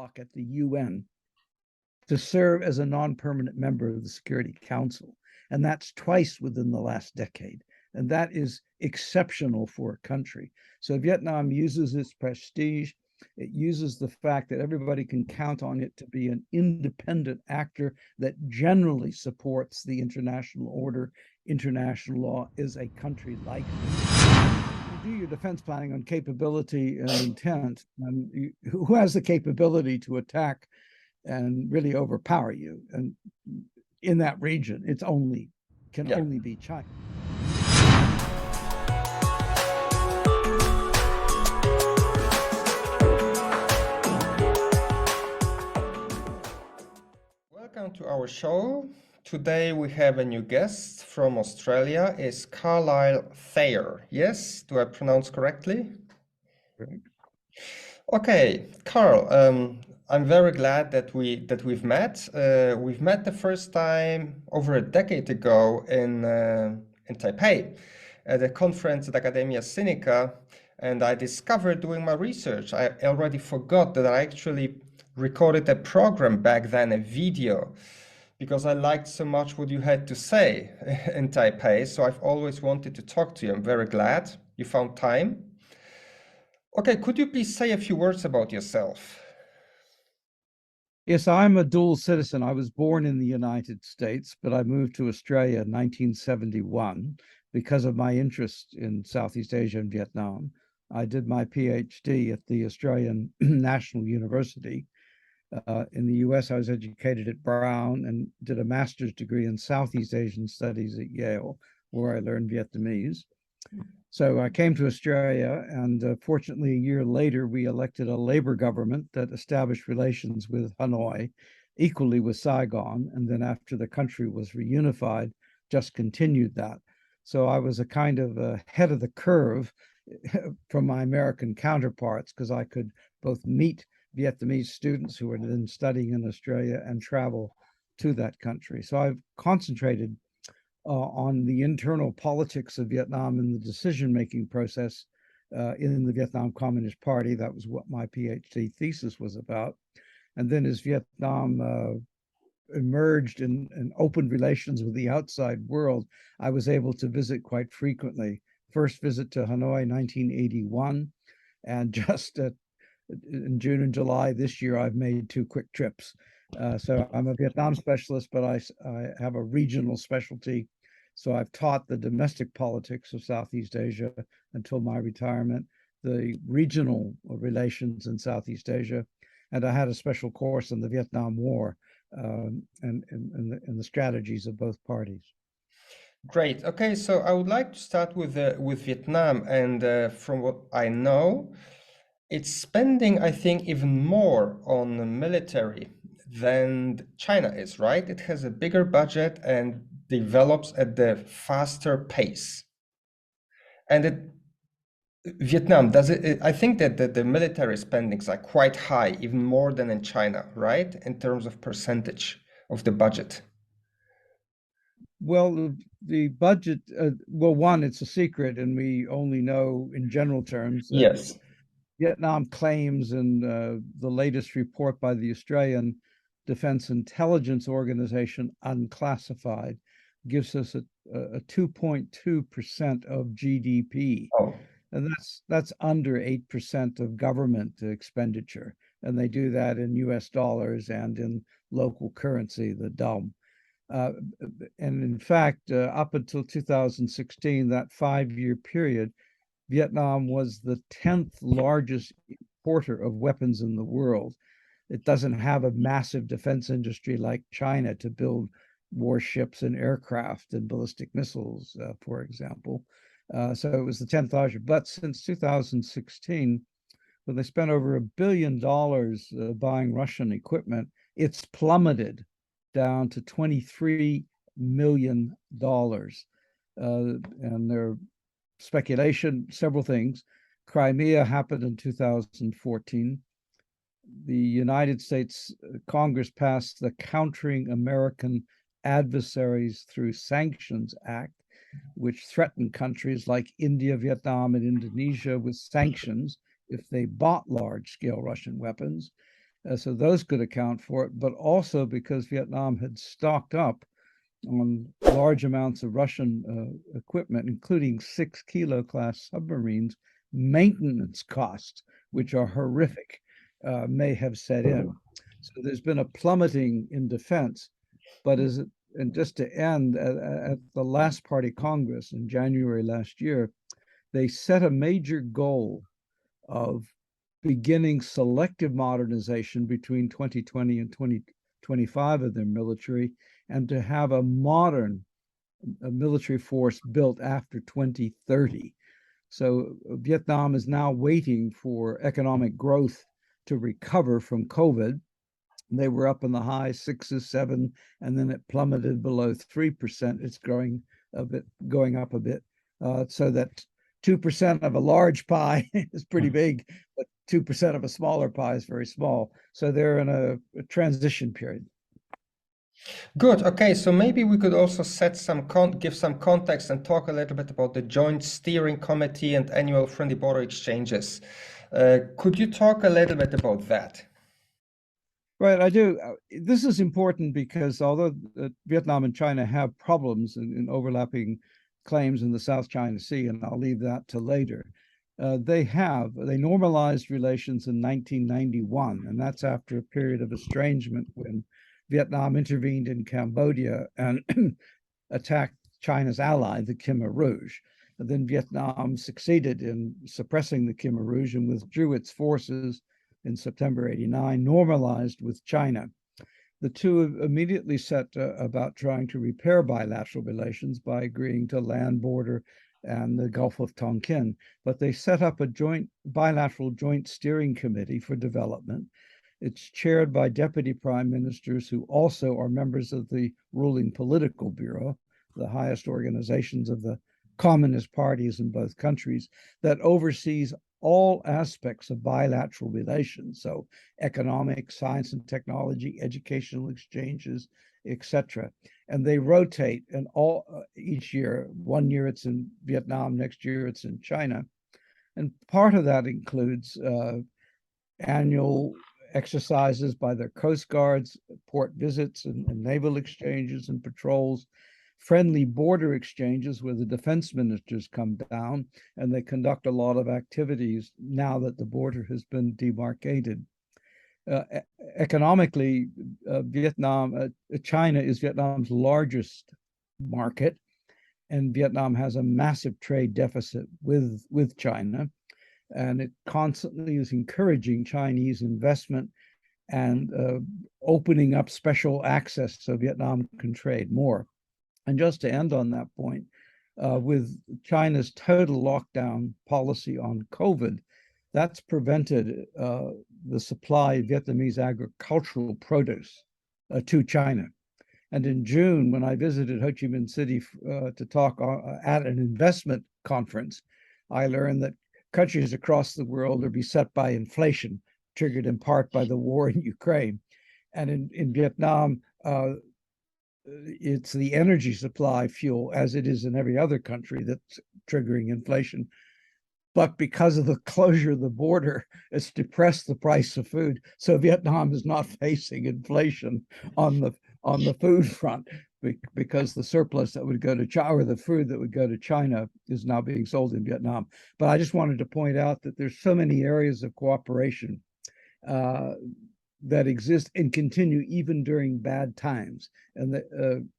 bloc at the UN to serve as a non-permanent member of the Security Council. And that's twice within the last decade. And that is exceptional for a country. So Vietnam uses its prestige. It uses the fact that everybody can count on it to be an independent actor that generally supports the international order, international law, is a country like this. You do your defense planning on capability and intent, and who has the capability to attack and really overpower you? And in that region, it's only only be China. Welcome to our show. Today we have a new guest from Australia. Is Carlyle Thayer. Yes, do I pronounce correctly? Correct. Okay, Carl. I'm very glad that we've met. We've met the first time over a decade ago in Taipei at a conference at Academia Sinica, and I discovered doing my research. I already forgot that I actually recorded a program back then, a video, because I liked so much what you had to say in Taipei. So I've always wanted to talk to you. I'm very glad you found time. Okay, could you please say a few words about yourself? Yes, I'm a dual citizen. I was born in the United States, but I moved to Australia in 1971 because of my interest in Southeast Asia and Vietnam. I did my PhD at the Australian National University. In the US, I was educated at Brown and did a master's degree in Southeast Asian Studies at Yale, where I learned Vietnamese. So I came to Australia, and fortunately, a year later, we elected a Labor government that established relations with Hanoi, equally with Saigon, and then after the country was reunified, just continued that. So I was a kind of ahead of the curve from my American counterparts, because I could both meet Vietnamese students who were then studying in Australia and travel to that country. So I've concentrated on the internal politics of Vietnam and the decision-making process in the Vietnam Communist Party. That was what my PhD thesis was about. And then as Vietnam emerged and opened relations with the outside world, I was able to visit quite frequently. First visit to Hanoi, 1981, and just in June and July this year, I've made 2 quick trips. So I'm a Vietnam specialist, but I have a regional specialty. So I've taught the domestic politics of Southeast Asia until my retirement, the regional relations in Southeast Asia, and I had a special course on the Vietnam War and the strategies of both parties. Great. Okay, so I would like to start with Vietnam, and from what I know, it's spending, I think, even more on the military than China is, right? It has a bigger budget and develops at the faster pace. And Vietnam, does it? I think that the military spendings are quite high, even more than in China, right? In terms of percentage of the budget. Well, the budget, well, one, it's a secret, and we only know in general terms. Yes. Vietnam claims in the latest report by the Australian Defense Intelligence Organization, unclassified, gives us a 2.2% of GDP. Oh. And that's under 8% of government expenditure. And they do that in US dollars and in local currency, the dong. And in fact, up until 2016, that 5-year period, Vietnam was the 10th largest importer of weapons in the world. It doesn't have a massive defense industry like China to build warships and aircraft and ballistic missiles, for example. So it was the 10th largest. But since 2016, when they spent over $1 billion buying Russian equipment, it's plummeted down to $23 million. And there speculation, several things. Crimea happened in 2014. The United States Congress passed the Countering American Adversaries Through Sanctions Act, which threatened countries like India, Vietnam, and Indonesia with sanctions if they bought large-scale Russian weapons. So those could account for it, but also because Vietnam had stocked up on large amounts of Russian equipment, including 6 kilo class submarines, maintenance costs, which are horrific, may have set in. So there's been a plummeting in defense, but and just to end, at the last party Congress in January last year, they set a major goal of beginning selective modernization between 2020 and 2025 of their military, and to have a modern military force built after 2030. So Vietnam is now waiting for economic growth to recover from COVID. They were up in the high sixes, seven, and then it plummeted below 3%. It's growing a bit, going up a bit, so that 2% of a large pie is pretty big, but 2% of a smaller pie is very small. So they're in a transition period. Good. Okay, so maybe we could also set give some context and talk a little bit about the Joint Steering Committee and annual friendly border exchanges. Could you talk a little bit about that? Right, I do. This is important because although Vietnam and China have problems in overlapping claims in the South China Sea, and I'll leave that to later, they normalized relations in 1991, and that's after a period of estrangement when Vietnam intervened in Cambodia and attacked China's ally, the Khmer Rouge. And then Vietnam succeeded in suppressing the Khmer Rouge and withdrew its forces in September 89, normalized with China. The two immediately set about trying to repair bilateral relations by agreeing to land border and the Gulf of Tonkin. But they set up a bilateral joint steering committee for development. It's chaired by deputy prime ministers who also are members of the ruling political bureau, the highest organizations of the communist parties in both countries, that oversees all aspects of bilateral relations, so economic, science and technology, educational exchanges, etc. And they rotate and each year. One year it's in Vietnam, next year it's in China. And part of that includes annual exercises by their coast guards, port visits and naval exchanges and patrols, friendly border exchanges where the defense ministers come down and they conduct a lot of activities now that the border has been demarcated. Economically, China is Vietnam's largest market, and Vietnam has a massive trade deficit with China, and it constantly is encouraging Chinese investment and opening up special access so Vietnam can trade more. And just to end on that point, with China's total lockdown policy on COVID, that's prevented the supply of Vietnamese agricultural produce to China. And in June, when I visited Ho Chi Minh City to talk at an investment conference, I learned that countries across the world are beset by inflation, triggered in part by the war in Ukraine. And in Vietnam, it's the energy supply fuel, as it is in every other country, that's triggering inflation. But because of the closure of the border, it's depressed the price of food. So Vietnam is not facing inflation on the food front, because the surplus that would go to China, or the food that would go to China, is now being sold in Vietnam. But I just wanted to point out that there's so many areas of cooperation that exist and continue even during bad times, and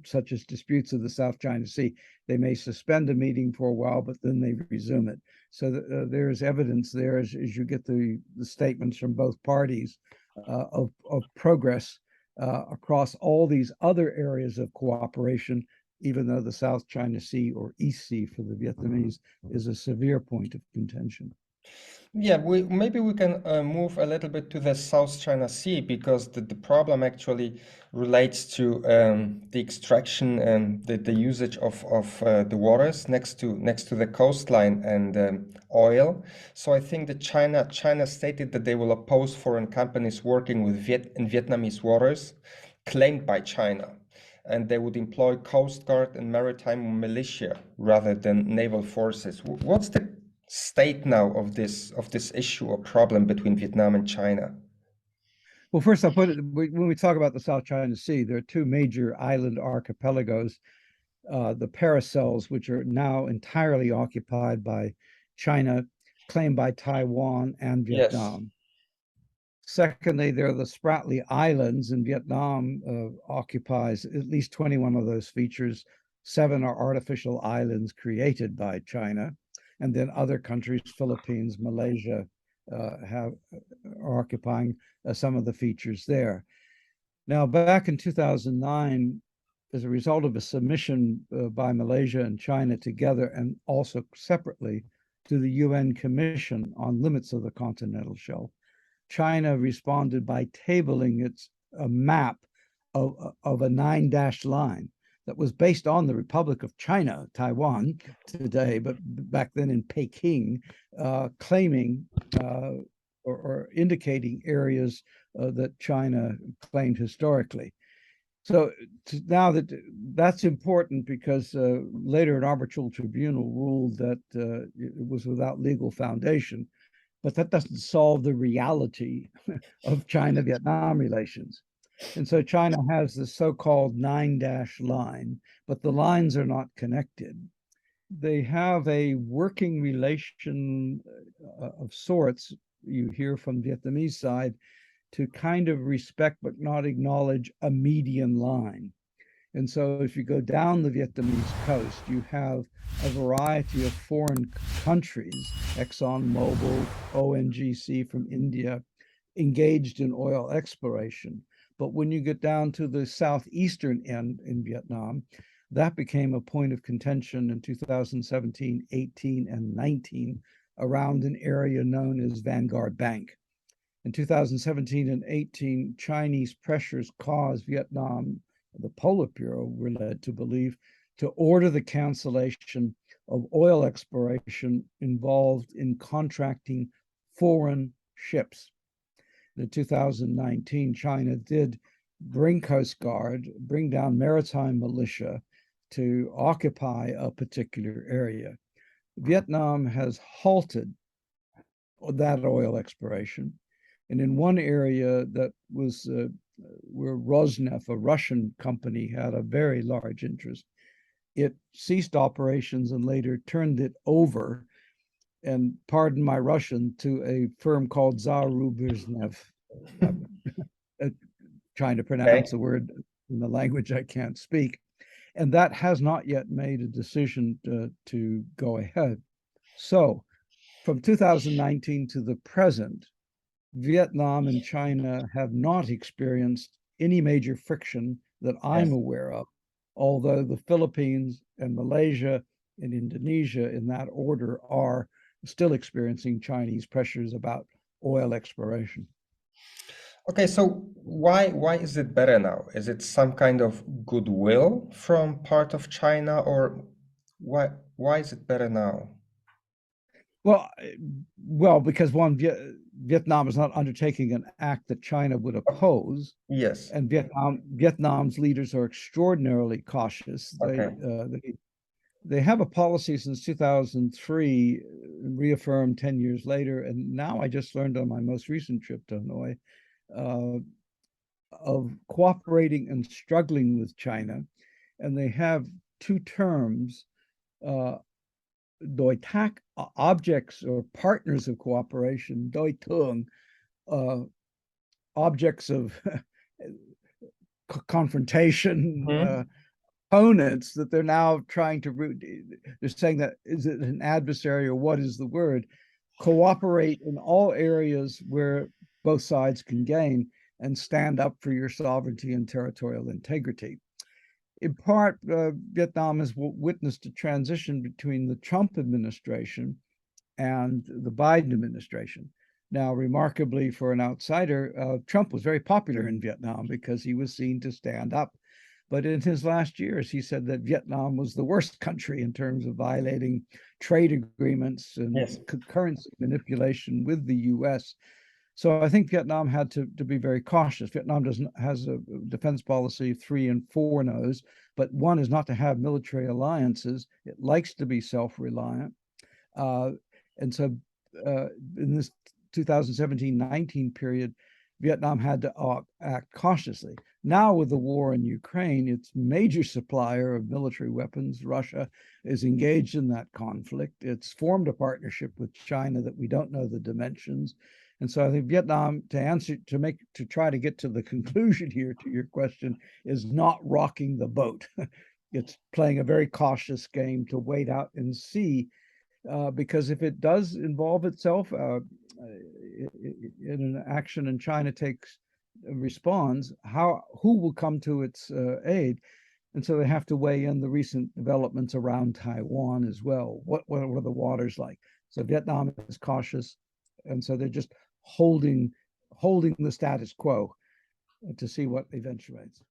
such as disputes of the South China Sea. They may suspend a meeting for a while, but then they resume it. So there's evidence there, as you get the statements from both parties, of progress across all these other areas of cooperation, even though the South China Sea, or East Sea for the Vietnamese, is a severe point of contention. Yeah, maybe we can move a little bit to the South China Sea, because the problem actually relates to the extraction and the usage of the waters next to the coastline and oil. So I think that China stated that they will oppose foreign companies working with in Vietnamese waters claimed by China, and they would employ Coast Guard and maritime militia rather than naval forces. What's the state now of this issue or problem between Vietnam and China? Well, first I'll put it, when we talk about the South China Sea, there are two major island archipelagos, the Paracels, which are now entirely occupied by China, claimed by Taiwan and Yes. Vietnam. Secondly, there are the Spratly Islands, and Vietnam occupies at least 21 of those features. 7 are artificial islands created by China, and then other countries, Philippines, Malaysia, are occupying some of the features there. Now, back in 2009, as a result of a submission by Malaysia and China together, and also separately to the UN Commission on Limits of the Continental Shelf, China responded by tabling a map of a 9-dash line that was based on the Republic of China, Taiwan today, but back then in Peking, claiming or indicating areas that China claimed historically. So now that's important because later an arbitral tribunal ruled that it was without legal foundation, but that doesn't solve the reality of China-Vietnam relations. And so China has the so-called 9-dash line, but the lines are not connected. They have a working relation of sorts, you hear from Vietnamese side, to kind of respect but not acknowledge a median line. And so if you go down the Vietnamese coast, you have a variety of foreign countries, ExxonMobil, ONGC from India, engaged in oil exploration. But when you get down to the southeastern end in Vietnam, that became a point of contention in 2017, 18, and 19 around an area known as Vanguard Bank. In 2017 and 18, Chinese pressures caused Vietnam, the Politburo were led to believe, to order the cancellation of oil exploration involved in contracting foreign ships. In 2019, China did bring Coast Guard, bring down maritime militia to occupy a particular area. Vietnam has halted that oil exploration. And in one area that was where Rosneft, a Russian company, had a very large interest, it ceased operations and later turned it over, and pardon my Russian, to a firm called Zarubezhnev. I'm trying to pronounce Okay. the word in the language I can't speak. And that has not yet made a decision to go ahead. So from 2019 to the present, Vietnam and China have not experienced any major friction that I'm Yes. aware of, although the Philippines and Malaysia and Indonesia, in that order, are still experiencing Chinese pressures about oil exploration. Okay, so why is it better now? Is it some kind of goodwill from part of China, or why is it better now? Well, well, because one, Vietnam is not undertaking an act that China would oppose, Yes. and Vietnam's leaders are extraordinarily cautious. Okay. They have a policy since 2003, reaffirmed 10 years later, and now I just learned on my most recent trip to Hanoi, uh, of cooperating and struggling with China, and they have two terms. Uh, Doi Tak, objects or partners of cooperation, Doi Tung, uh, objects of confrontation, Mhm. opponents that they're now trying to root. They're saying that, is it an adversary or what is the word? Cooperate in all areas where both sides can gain and stand up for your sovereignty and territorial integrity. In part, Vietnam has witnessed a transition between the Trump administration and the Biden administration. Now, remarkably for an outsider, Trump was very popular in Vietnam because he was seen to stand up. But in his last years, he said that Vietnam was the worst country in terms of violating trade agreements and Yes. currency manipulation with the US. So I think Vietnam had to be very cautious. Vietnam has a defense policy 3 and 4 knows, but one is not to have military alliances. It likes to be self-reliant. Uh, and so in this 2017-19 period, Vietnam had to act cautiously. Now, with the war in Ukraine, its major supplier of military weapons, Russia, is engaged in that conflict. It's formed a partnership with China that we don't know the dimensions. And so I think Vietnam, to try to get to the conclusion here to your question, is not rocking the boat. It's playing a very cautious game to wait out and see, because if it does involve itself in an action and China responds, who will come to its aid? And so they have to weigh in the recent developments around Taiwan as well. What are the waters like? So Vietnam is cautious, and so they're just holding the status quo to see what eventuates.